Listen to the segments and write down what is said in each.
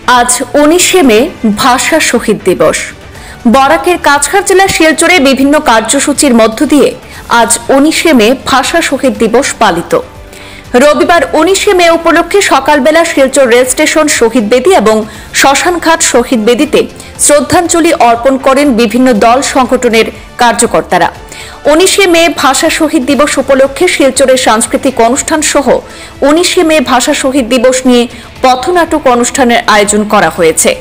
আজ 19শে মে ভাষা শহীদ দিবস। বরাকের কাছাড় জেলার শিলচরে বিভিন্ন কার্যসূচির মধ্য দিয়ে আজ 19শে মে ভাষা শহীদ দিবস পালিত। রবিবার 19শে মে উপলক্ষে সকালবেলা শিলচর রেল স্টেশন শহীদ বেদি এবং শ্মশানঘাট শহীদ বেদিতে শ্রদ্ধাঞ্জলি অর্পণ করেন বিভিন্ন দল সংগঠনের কার্যকর্তারা। 19শে মে ভাষা শহীদ দিবস উপলক্ষে শিলচরের সাংস্কৃতিক অনুষ্ঠান সহ 19শে মে ভাষা শহীদ দিবস নিয়ে পথনাটক অনুষ্ঠানের আয়োজন করা হয়েছে।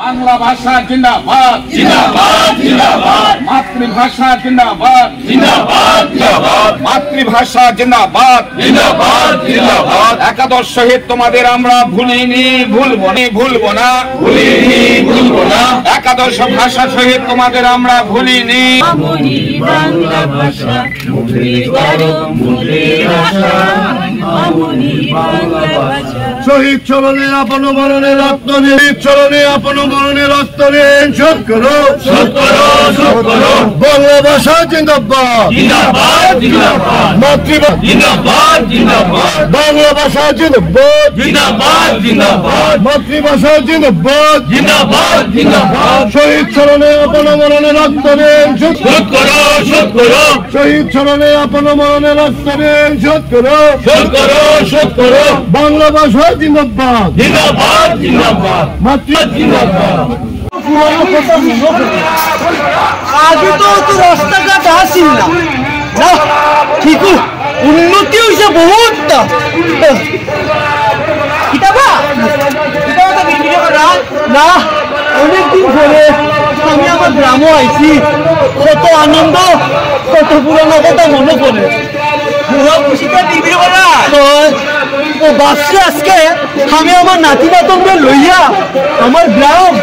বাংলা ভাষা জিন্দাবাদ জিন্দাবাদ জিন্দাবাদ, মাতৃভাষা জিন্দাবাদ জিন্দাবাদ জিন্দাবাদ, মাতৃভাষা জিন্দাবাদ জিন্দাবাদ জিন্দাবাদ। একাদশ শহীদ তোমাদের আমরা ভুলিনি, ভুলবো না, ভুলবো না। একাদশ ভাষা শহীদ তোমাদের আমরা ভুলিনি। বাংলা ভাষা শহীদ চরণে আপন মরণে রক্ত নিয়ে, চরণে আপন মরণে রক্ত নিয়ে শোধ করো, শোধ করো, শোধ করো। বাংলা ভাষা জিন্দাবাদ জিন্দাবাদ জিন্দাবাদ, মাতৃভাষা জিন্দাবাদ জিন্দাবাদ, বাংলা ভাষা জিন্দাবাদ জিন্দাবাদ জিন্দাবাদ, মাতৃভাষা জিন্দাবাদ জিন্দাবাদ জিন্দাবাদ। শহীদ চরণে আপন মরণে রক্ত নিয়ে শোধ করো, শোধ করো। শহীদ চরণে আপন মরণে রক্ত নিয়ে শোধ করো, শোধ করো, শোধ করো। বাংলা ভাষা জিন্দাবাদ জিন্দাবাদ জিন্দাবাদ, মাতৃভাষা জিন্দাবাদ। আগে তো রাস্তাঘাট আসিল না, ঠিক উন্নতি হয়েছে বহুতটা। না অনেকদিন ধরে আমি আমার গ্রামও আইছি, কত আনন্দ, কত পুরানো কথা মনে পড়ে। ভাবছি আজকে আমি আমার নাতি নাতনদের লইয়া আমার গ্রাম,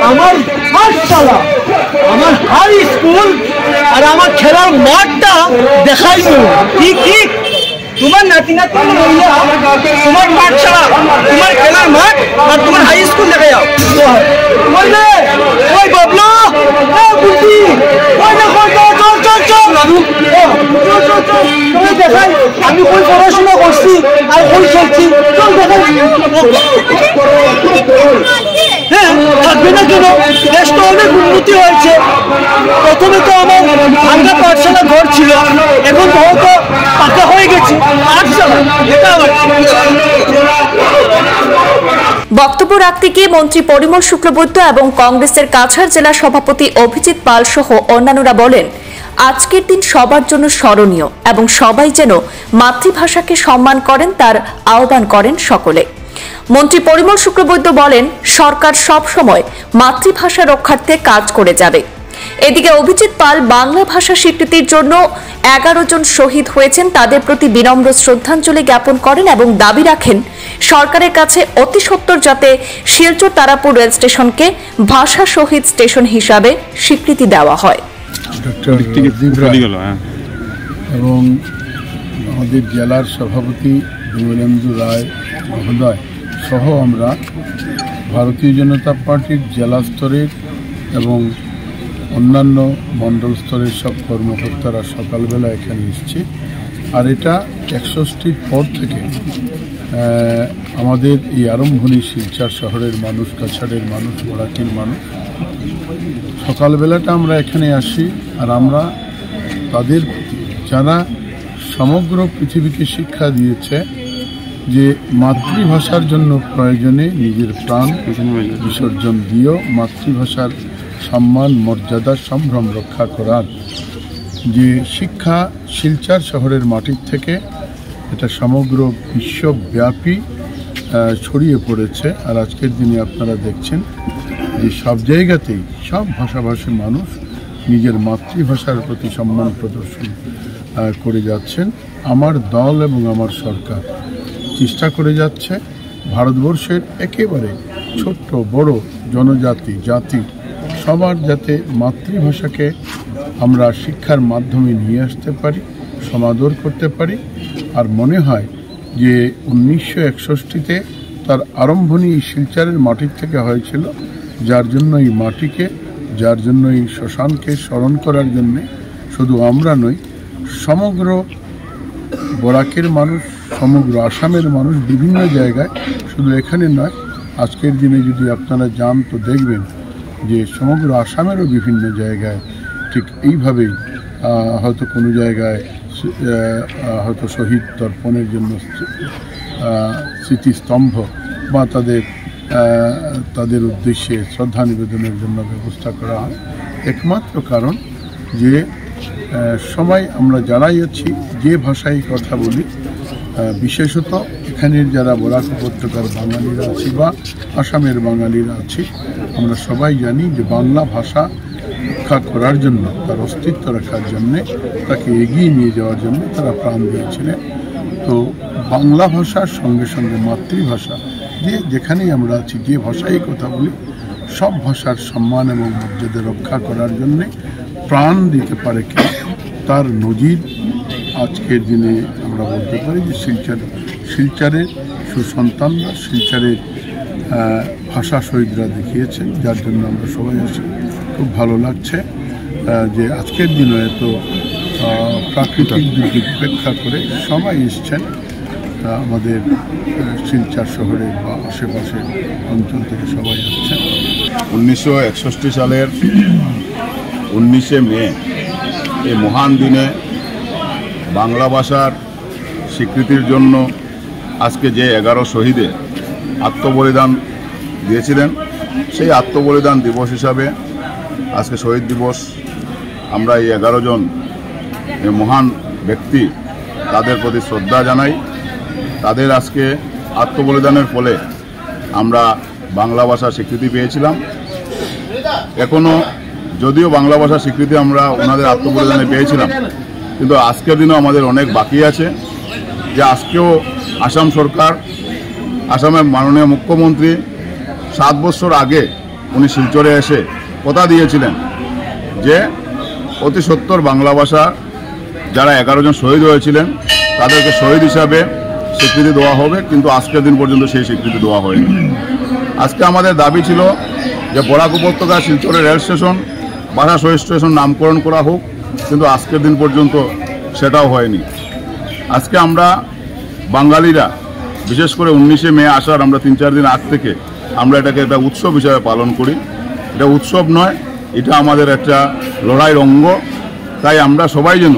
আমার পাঠশালা, আমার হাই স্কুল আর আমার খেলার মাঠটা দেখাইব। ঠিক ঠিক তোমার নাতি নাতন লইয়া তোমার পাঠশালা, তোমার খেলার মাঠ আর তোমার হাই স্কুল দেখাই যাও। ওই বাবলা বুঝি দেখাই আমি কই পড়াশোনা করছি আর কই চলছি, চল দেখাই। হ্যাঁ থাকবে না কেন, দেশটা অনেক উন্নতি হয়েছে। প্রথমে তো আমার ভাঙ্গা পাঠশালা ঘর ছিল, এখন বহুত পাকা হয়ে গেছে পাঠশালা। বক্তব্য রাখতে গিয়ে মন্ত্রী পরিমল শুক্লবৈদ্য এবং কংগ্রেসের কাছাড় জেলা সভাপতি অভিজিৎ পাল সহ অন্যান্যরা বলেন, আজকের দিন সবার জন্য স্মরণীয় এবং সবাই যেন মাতৃভাষাকে সম্মান করেন তার আহ্বান করেন সকলে। মন্ত্রী পরিমল শুক্লবৈদ্য বলেন, সরকার সব সময় মাতৃভাষা রক্ষার্থে কাজ করে যাবে। এদিকে অভিজিৎ পাল বাংলা ভাষা স্বীকৃতির জন্য 11 জন শহীদ হয়েছেন তাদের প্রতি বিনম্র শ্রদ্ধাঞ্জলি জ্ঞাপন করেন এবং দাবি রাখেন সরকারের কাছে অতি সত্বর যাতে শিলচর তারাপুর রেল স্টেশনকে ভাষা শহীদ স্টেশন হিসাবে স্বীকৃতি দেওয়া হয়। এবং আমাদের জেলার সভাপতি বিমলেন্দু রায় মহোদয় সহ আমরা ভারতীয় জনতা পার্টির জেলা স্তরের এবং অন্যান্য মণ্ডল স্তরের সব কর্মকর্তারা সকালবেলা এখানে এসছে। আর এটা 61টির পর থেকে আমাদের এই আরম্ভণী শিলচর শহরের মানুষ, কাছাড়ের মানুষ, বরাকের মানুষ সকালবেলাটা আমরা এখানে আসি। আর আমরা তাদের যারা সমগ্র পৃথিবীকে শিক্ষা দিয়েছে যে মাতৃভাষার জন্য প্রয়োজনে নিজের প্রাণ বিসর্জন দিয়েও মাতৃভাষার সম্মান, মর্যাদা, সম্ভ্রম রক্ষা করার যে শিক্ষা শিলচর শহরের মাটির থেকে এটা সমগ্র বিশ্বব্যাপী ছড়িয়ে পড়েছে। আর আজকের দিনে আপনারা দেখছেন যে সব জায়গাতেই সব ভাষাভাষী মানুষ নিজের মাতৃভাষার প্রতি সম্মান প্রদর্শন করে যাচ্ছেন। আমার দল এবং আমার সরকার চেষ্টা করে যাচ্ছে ভারতবর্ষের একেবারে ছোট্ট বড় জনজাতি, জাতি সবার যাতে মাতৃভাষাকে আমরা শিক্ষার মাধ্যমে নিয়ে আসতে পারি, সমাদর করতে পারি। আর মনে হয় যে 1961তে তার আরম্ভণী শিলচরের মাটির থেকে হয়েছিল, যার জন্য এই মাটিকে, যার জন্য এই শ্মশানকে স্মরণ করার জন্যে শুধু আমরা নই, সমগ্র বরাকের মানুষ, সমগ্র আসামের মানুষ বিভিন্ন জায়গায়, শুধু এখানে নয়, আজকের দিনে যদি আপনারা যান তো দেখবেন যে সমগ্র আসামেরও বিভিন্ন জায়গায় ঠিক এইভাবেই হয়তো কোনো জায়গায় হয়তো শহীদ তর্পণের জন্য স্মৃতিস্তম্ভ বা তাদের উদ্দেশ্যে শ্রদ্ধা নিবেদনের জন্য ব্যবস্থা করা হয়। একমাত্র কারণ যে সবাই আমরা যারাই আছি যে ভাষায় কথা বলি, বিশেষত এখানের যারা বরাক উপত্যকার বাঙালিরা আছি বা আসামের বাঙালিরা আছি, আমরা সবাই জানি যে বাংলা ভাষা রক্ষা করার জন্য, তার অস্তিত্ব রাখার জন্যে, তাকে এগিয়ে নিয়ে যাওয়ার জন্য তারা প্রাণ দিয়েছিলেন। তো বাংলা ভাষার সঙ্গে সঙ্গে মাতৃভাষা যেখানেই আমরা আছি, যে ভাষায় কথা বলি, সব ভাষার সম্মান এবং মর্যাদা রক্ষা করার জন্যে প্রাণ দিতে পারে কে, তার নজির আজকের দিনে আমরা বলতে পারি যে শিলচরের সুসন্তানরা, শিলচরের ভাষা শহীদরা দেখিয়েছেন, যার জন্য আমরা সবাই আছি। খুব ভালো লাগছে যে আজকের দিনে এত প্রাকৃতিক দুর্যোগ উপেক্ষা করে সবাই এসছেন আমাদের শিলচর শহরে বা আশেপাশের অঞ্চল থেকে সবাই আসছেন। 1961 সালের 19শে মে এই মহান দিনে বাংলা ভাষার স্বীকৃতির জন্য আজকে যে 11 শহীদে আত্মবলিদান দিয়েছিলেন, সেই আত্মবলিদান দিবস হিসাবে আজকে শহীদ দিবস। আমরা এই 11 জন মহান ব্যক্তি, তাদের প্রতি শ্রদ্ধা জানাই। তাদের আজকে আত্মবলিদানের ফলে আমরা বাংলা ভাষার স্বীকৃতি পেয়েছিলাম। এখনও যদিও বাংলা ভাষার স্বীকৃতি আমরা ওনাদের আত্মবলিদানে পেয়েছিলাম, কিন্তু আজকের দিনেও আমাদের অনেক বাকি আছে। যে আজকেও আসাম সরকার, আসামের মাননীয় মুখ্যমন্ত্রী 7 বছর আগে উনি শিলচরে এসে কথা দিয়েছিলেন যে অতি সত্বর বাংলা ভাষা যারা 11 জন শহীদ হয়েছিলেন তাদেরকে শহীদ হিসাবে স্বীকৃতি দেওয়া হবে, কিন্তু আজকের দিন পর্যন্ত সেই স্বীকৃতি দেওয়া হয়নি। আজকে আমাদের দাবি ছিল যে বরাক উপত্যকা শিলচরের রেল স্টেশন ভাষা শহীদ স্টেশন নামকরণ করা হোক, কিন্তু আজকের দিন পর্যন্ত সেটাও হয়নি। আজকে আমরা বাঙালিরা বিশেষ করে 19শে মে আসার আমরা 3-4 দিন আগ থেকে আমরা এটাকে একটা উৎসব হিসাবে পালন করি। এটা উৎসব নয়, এটা আমাদের একটা লড়াইয়ের অঙ্গ। তাই আমরা সবাই যেন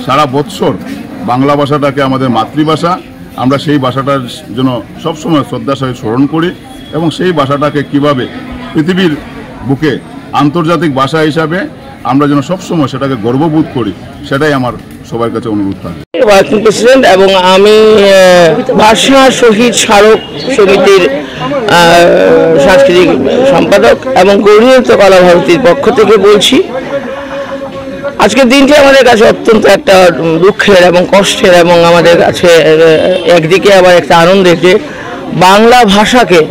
সারা বৎসর বাংলা ভাষাটাকে আমাদের মাতৃভাষা, আমরা সেই ভাষাটার জন্য সবসময় শ্রদ্ধার সহিত স্মরণ করি এবং সেই ভাষাটাকে কিভাবে পৃথিবীর বুকে আন্তর্জাতিক ভাষা হিসাবে আমরা যেন সবসময় সেটাকে গর্ববোধ করি, সেটাই আমার সবার কাছে অনুরোধ থাকে। ওয়ার্কিং প্রেসিডেন্ট এবং আমি ভাষা শহীদ স্মারক সমিতির সাংস্কৃতিক সম্পাদক এবং গৌরীয়ত কলা ভারতীর পক্ষ থেকে বলছি। আজকের দিনটি আমাদের কাছে অত্যন্ত একটা দুঃখের এবং কষ্টের এবং আমাদের কাছে একদিকে আবার একটা আনন্দের যে বাংলা ভাষাকে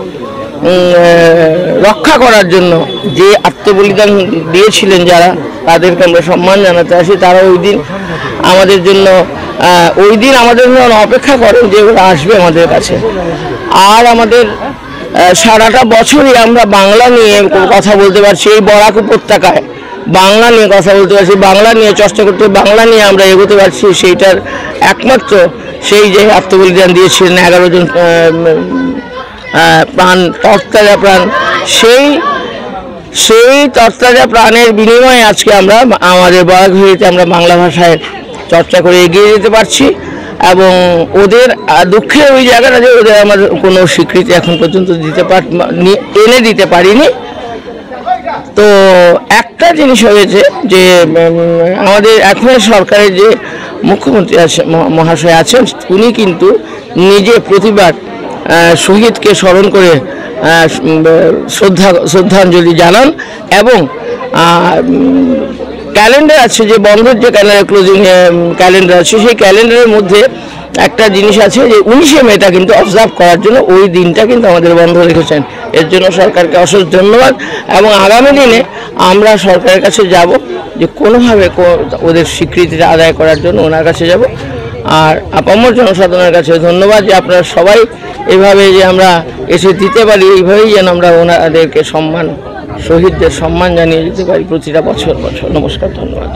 রক্ষা করার জন্য যে আত্মবলিদান দিয়েছিলেন যারা, তাদেরকে আমরা সম্মান জানাতে আসি। তারা ওই দিন আমাদের জন্য অপেক্ষা করেন যে ওরা আসবে আমাদের কাছে। আর আমাদের সারাটা বছরই আমরা বাংলা নিয়ে কথা বলতে পারছি, এই বরাক উপত্যকায় বাংলা নিয়ে কথা বলতে পারছি, বাংলা নিয়ে চর্চা করতে, বাংলা নিয়ে আমরা এগোতে পারছি। সেইটার একমাত্র সেই যে আত্মবলিদান দিয়েছিলেন 11 জন প্রাণ, তরতাজা প্রাণ, সেই তরতাজা প্রাণের বিনিময়ে আজকে আমরা আমাদের বরাকভেরিতে আমরা বাংলা ভাষায় চর্চা করে এগিয়ে যেতে পারছি। এবং ওদের দুঃখের ওই জায়গাটা যে ওদের আমার কোনো স্বীকৃতি এখন পর্যন্ত এনে দিতে পারিনি। তো একটা জিনিস হয়েছে যে আমাদের এখন সরকারের যে মুখ্যমন্ত্রী মহাশয় আছেন, উনি কিন্তু নিজে প্রতিবার শহীদকে স্মরণ করে শ্রদ্ধাঞ্জলি জানান এবং ক্যালেন্ডার আছে, যে বন্ধের যে ক্লোজিং ক্যালেন্ডার আছে, সেই ক্যালেন্ডারের মধ্যে একটা জিনিস আছে যে 19শে মেটা কিন্তু অবজার্ভ করার জন্য ওই দিনটা কিন্তু আমাদের বন্ধ রেখেছেন। এর জন্য সরকারকে অশেষ ধন্যবাদ এবং আগামী দিনে আমরা সরকারের কাছে যাব যে কোনোভাবে ওদের স্বীকৃতিটা আদায় করার জন্য ওনার কাছে যাব। আর আপামর জনসাধারণের কাছে ধন্যবাদ যে আপনারা সবাই এভাবে যে আমরা এসে দিতে পারি, এইভাবেই যেন আমরা ওনাদেরকে সম্মান, শহীদদের সম্মান জানিয়ে দিতে পারি প্রতিটা বছর। নমস্কার, ধন্যবাদ।